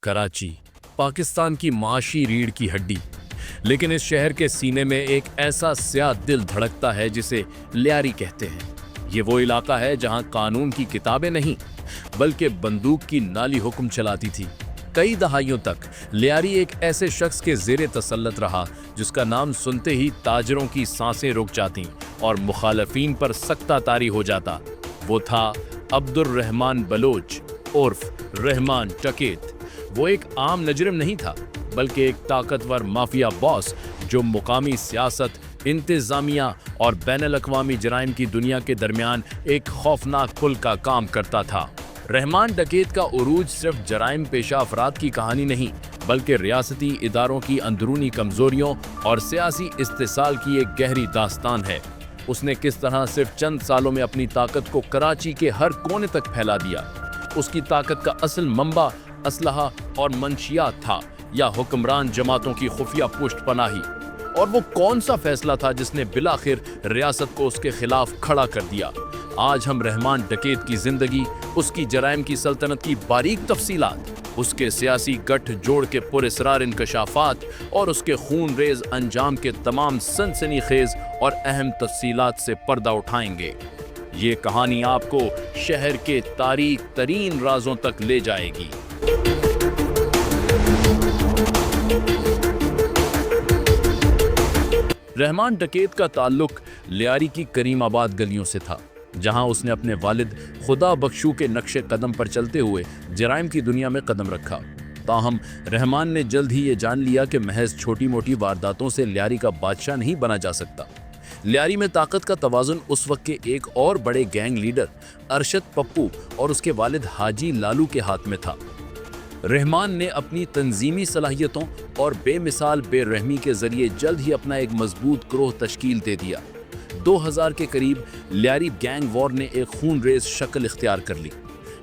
कराची पाकिस्तान की माशी रीढ़ की हड्डी, लेकिन इस शहर के सीने में एक ऐसा स्याह दिल धड़कता है जिसे लियारी कहते हैं। ये वो इलाका है जहां कानून की किताबें नहीं बल्कि बंदूक की नाली हुक्म चलाती थी। कई दहाइयों तक लियारी एक ऐसे शख्स के ज़ेरे तसल्लुत रहा जिसका नाम सुनते ही ताजरों की सांसें रुक जातीं और मुखालफीन पर सख्ता तारी हो जाता। वो था अब्दुर्रहमान बलोच उर्फ रहमान डकैत। वो एक आम मुजरिम नहीं था बल्कि एक ताकतवर माफिया बॉस जो मुकामी सियासत, इंतजामिया और बैनुल-अक़वामी जराइम की दुनिया के दरमियान एक खौफनाक पुल का काम करता था। रहमान डकैत का उरूज सिर्फ जराइम पेशा अफराद की कहानी नहीं बल्कि रियासती इदारों की अंदरूनी कमजोरियों और सियासी इस्तिसाल की एक गहरी दास्तान है। उसने किस तरह सिर्फ चंद सालों में अपनी ताकत को कराची के हर कोने तक फैला दिया। उसकी ताकत का असल मंबा असलहा और मंशियात था या हुक्मरान जमातों की खुफिया पुष्ट पनाही, और वो कौन सा फैसला था जिसने बिलाखिर रियासत को उसके खिलाफ खड़ा कर दिया। आज हम रहमान डकैत की जिंदगी, उसकी जराइम की सल्तनत की बारीक तफसीलात, उसके सियासी गठ जोड़ के पुरअसरार इंकशाफात और उसके खून रेज अंजाम के तमाम सनसनीखेज और अहम तफसीलात से पर्दा उठाएंगे। ये कहानी आपको शहर के तारीख तरीन राजों तक ले जाएगी। रहमान डकैत का ताल्लुक लियारी की करीमाबाद गलियों से था, जहां उसने अपने वालिद खुदा बख्शू के नक्शे कदम पर चलते हुए जराइम की दुनिया में कदम रखा। ताहम रहमान ने जल्द ही ये जान लिया कि महज छोटी मोटी वारदातों से लियारी का बादशाह नहीं बना जा सकता। लियारी में ताकत का तवाज़ुन उस वक्त के एक और बड़े गैंग लीडर अरशद पप्पू और उसके वालिद हाजी लालू के हाथ में था। रहमान ने अपनी तंजीमी सलाहियतों और बेमिसाल बेरहमी के जरिए जल्द ही अपना एक मजबूत ग्रोह तश्कील दे दिया। 2000 के करीब लियारी गैंग वॉर ने एक खून रेज शक्ल इख्तियार कर ली।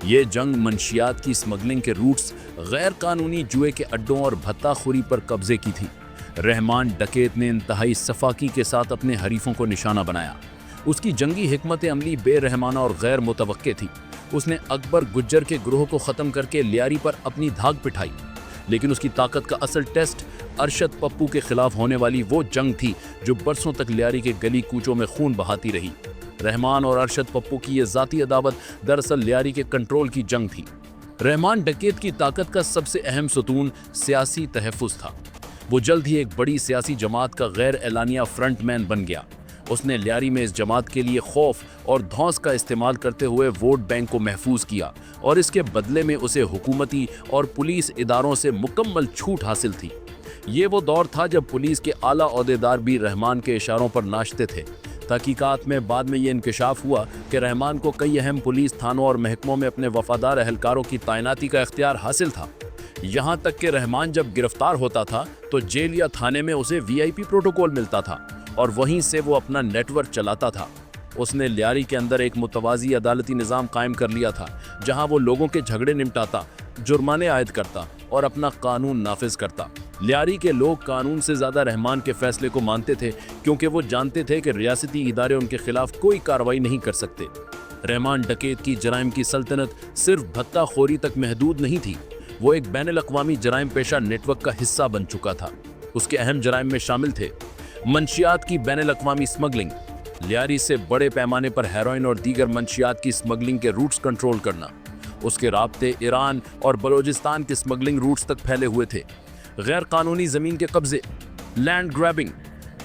ये जंग मंशियात की स्मगलिंग के रूट्स, गैर कानूनी जुए के अड्डों और भत्ताखोरी पर कब्जे की थी। रहमान डकैत ने इंतहाई सफाकी के साथ अपने हरीफों को निशाना बनाया। उसकी जंगी हिकमत अमली बेरहमाना और गैर मुतवक्के थी। उसने अकबर गुज्जर के ग्रोह को ख़त्म करके लियारी पर अपनी धाक पिठाई, लेकिन उसकी ताकत का असल टेस्ट अरशद पप्पू के खिलाफ होने वाली वो जंग थी जो बरसों तक लियारी के गली कूचों में खून बहाती रही। रहमान और अरशद पप्पू की ये ज़ाती अदावत दरअसल लियारी के कंट्रोल की जंग थी। रहमान डकैत की ताकत का सबसे अहम सतून सियासी तहफ़्फ़ुज़ था। वो जल्द ही एक बड़ी सियासी जमात का गैर एलानिया फ्रंटमैन बन गया। उसने लियारी में इस जमात के लिए खौफ और धौंस का इस्तेमाल करते हुए वोट बैंक को महफूज किया, और इसके बदले में उसे हुकूमती और पुलिस इदारों से मुकम्मल छूट हासिल थी। ये वो दौर था जब पुलिस के आला ओहदेदार भी रहमान के इशारों पर नाचते थे। तहकीकात में बाद में ये इंकशाफ हुआ कि रहमान को कई अहम पुलिस थानों और महकमों में अपने वफादार अहलकारों की तैनाती का इख्तियार हासिल था। यहाँ तक कि रहमान जब गिरफ्तार होता था तो जेल या थाने में उसे VIP प्रोटोकॉल मिलता था और वहीं से वो अपना नेटवर्क चलाता था। उसने लियारी के अंदर एक मुतवाज़ी अदालती निज़ाम कायम कर लिया था, जहां वो लोगों के झगड़े निपटाता, जुर्माने आयद करता और अपना कानून नाफिज करता। लियारी के लोग कानून से ज़्यादा रहमान के फैसले को मानते थे, क्योंकि वो जानते थे कि रियासती इदारे उनके खिलाफ कोई कार्रवाई नहीं कर सकते। रहमान डकैत की जराइम की सल्तनत सिर्फ भत्ताखोरी तक महदूद नहीं थी, वो एक बैनुल-अक़वामी जराइम पेशा नेटवर्क का हिस्सा बन चुका था। उसके अहम जराइम में शामिल थे मंशियात की बैनुल-अक़वामी स्मगलिंग, लियारी से बड़े पैमाने पर हेरोइन और दीगर मंशियात की स्मगलिंग के रूट्स कंट्रोल करना। उसके राब्ते ईरान और बलोचिस्तान के स्मगलिंग रूट्स तक फैले हुए थे। गैर कानूनी ज़मीन के कब्जे, लैंड ग्रैबिंग,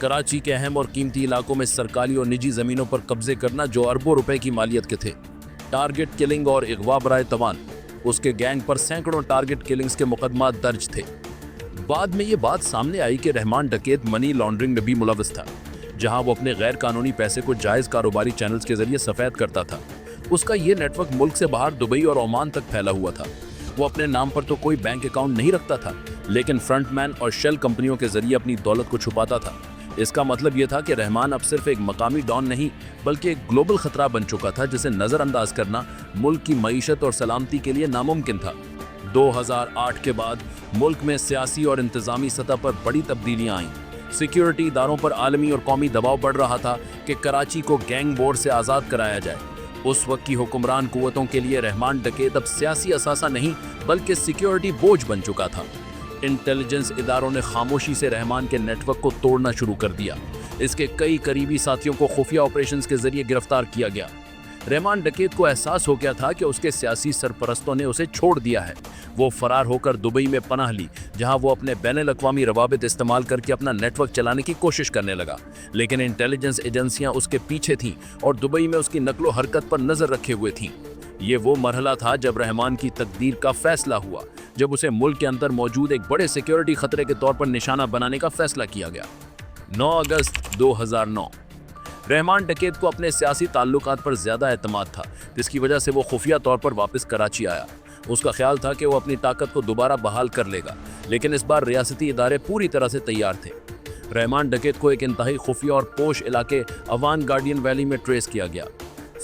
कराची के अहम और कीमती इलाकों में सरकारी और निजी ज़मीनों पर कब्जे करना जो अरबों रुपए की मालियत के थे। टारगेट किलिंग और अगवा बराए तवान, उसके गैंग पर सैकड़ों टारगेट किलिंग्स के मुकदमात दर्ज थे। बाद में ये बात सामने आई कि रहमान डकैत मनी लॉन्ड्रिंग में भी मुलव्वस था, जहां वो अपने गैर कानूनी पैसे को जायज़ कारोबारी चैनल्स के जरिए सफ़ेद करता था। उसका ये नेटवर्क मुल्क से बाहर दुबई और ओमान तक फैला हुआ था। वो अपने नाम पर तो कोई बैंक अकाउंट नहीं रखता था, लेकिन फ्रंटमैन और शेल कंपनियों के जरिए अपनी दौलत को छुपाता था। इसका मतलब ये था कि रहमान अब सिर्फ एक मकामी डॉन नहीं बल्कि एक ग्लोबल खतरा बन चुका था, जिसे नज़रअंदाज करना मुल्क की मईशत और सलामती के लिए नामुमकिन था। 2008 के बाद मुल्क में सियासी और इंतजामी सतह पर बड़ी तब्दीलियां आईं। सिक्योरिटी इदारों पर आलमी और कौमी दबाव बढ़ रहा था कि कराची को गैंग वॉर से आज़ाद कराया जाए। उस वक्त की हुक्मरान कुव्वतों के लिए रहमान डकैत अब सियासी असासा नहीं बल्कि सिक्योरिटी बोझ बन चुका था। इंटेलिजेंस इदारों ने खामोशी से रहमान के नेटवर्क को तोड़ना शुरू कर दिया। इसके कई करीबी साथियों को खुफिया ऑपरेशंस के जरिए गिरफ्तार किया गया। रहमान डकैत को एहसास हो गया था कि उसके सियासी सरपरस्तों ने उसे छोड़ दिया है। वो फरार होकर दुबई में पनाह ली, जहां वो अपने बैनुल-अक़वामी रवाबित इस्तेमाल करके अपना नेटवर्क चलाने की कोशिश करने लगा। लेकिन इंटेलिजेंस एजेंसियां उसके पीछे थीं और दुबई में उसकी नकलो हरकत पर नजर रखे हुए थीं। ये वो मरहला था जब रहमान की तकदीर का फैसला हुआ, जब उसे मुल्क के अंदर मौजूद एक बड़े सिक्योरिटी खतरे के तौर पर निशाना बनाने का फैसला किया गया। 9 अगस्त 2009। रहमान डकैत को अपने सियासी ताल्लुकात पर ज्यादा एतमाद था, जिसकी वजह से वो खुफिया तौर पर वापस कराची आया। उसका ख्याल था कि वो अपनी ताकत को दोबारा बहाल कर लेगा, लेकिन इस बार रियासती इदारे पूरी तरह से तैयार थे। रहमान डकैत को एक इंतहाई खुफिया और पोश इलाके अवान गार्डियन वैली में ट्रेस किया गया।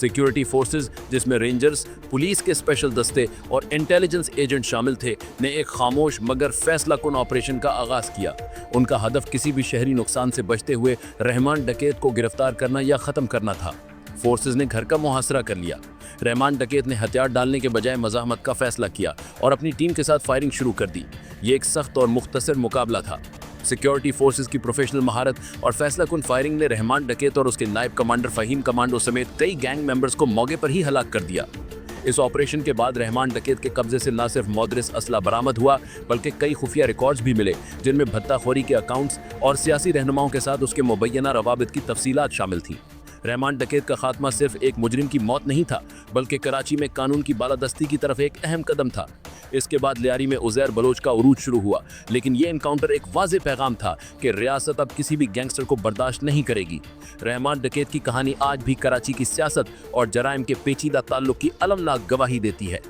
सिक्योरिटी फोर्सेस, जिसमें रेंजर्स, पुलिस के स्पेशल दस्ते और इंटेलिजेंस एजेंट शामिल थे, ने एक खामोश मगर फैसला कुन ऑपरेशन का आगाज किया। उनका हदफ किसी भी शहरी नुकसान से बचते हुए रहमान डकैत को गिरफ्तार करना या ख़त्म करना था। फोर्सेस ने घर का मुहासरा कर लिया। रहमान डकैत ने हथियार डालने के बजाय मज़ाहमत का फैसला किया और अपनी टीम के साथ फायरिंग शुरू कर दी। ये एक सख्त और मुख्तसर मुकाबला था। सिक्योरिटी फोर्सेस की प्रोफेशनल महारत और फैसला कुन फायरिंग ने रहमान डकैत और उसके नायब कमांडर फ़हीम कमांडो समेत कई गैंग मेंबर्स को मौके पर ही हलाक कर दिया। इस ऑपरेशन के बाद रहमान डकैत के कब्जे से न सिर्फ मौदरस असला बरामद हुआ, बल्कि कई खुफिया रिकॉर्ड्स भी मिले, जिनमें भत्ताखोरी के अकाउंट्स और सियासी रहनुमाओं के साथ उसके मुबैना रवाबित की तफसीलात शामिल थीं। रहमान डकैत का खात्मा सिर्फ एक मुजरिम की मौत नहीं था, बल्कि कराची में कानून की बालादस्ती की तरफ एक अहम कदम था। इसके बाद लियारी में उज़ैर बलोच का उरूज शुरू हुआ, लेकिन ये एनकाउंटर एक वाज़ेह पैगाम था कि रियासत अब किसी भी गैंगस्टर को बर्दाश्त नहीं करेगी। रहमान डकैत की कहानी आज भी कराची की सियासत और जराइम के पेचीदा ताल्लुक की अलमनाक गवाही देती है।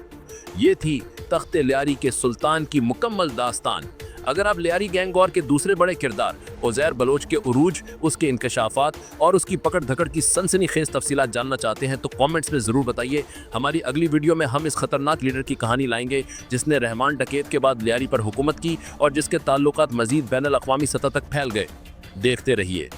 ये थी तख्ते लियारी के सुल्तान की मुकम्मल दास्तान। अगर आप लियारी गैंग वॉर के दूसरे बड़े किरदार उज़ैर बलोच के उरूज, उसके इंकशाफात और उसकी पकड़ धकड़ की सनसनीखेज तफसीलात जानना चाहते हैं तो कमेंट्स में ज़रूर बताइए। हमारी अगली वीडियो में हम इस खतरनाक लीडर की कहानी लाएंगे जिसने रहमान डकैत के बाद लियारी पर हुकूमत की और जिसके ताल्लुकात मजीद बैनुल-अक़वामी सतह तक फैल गए। देखते रहिए।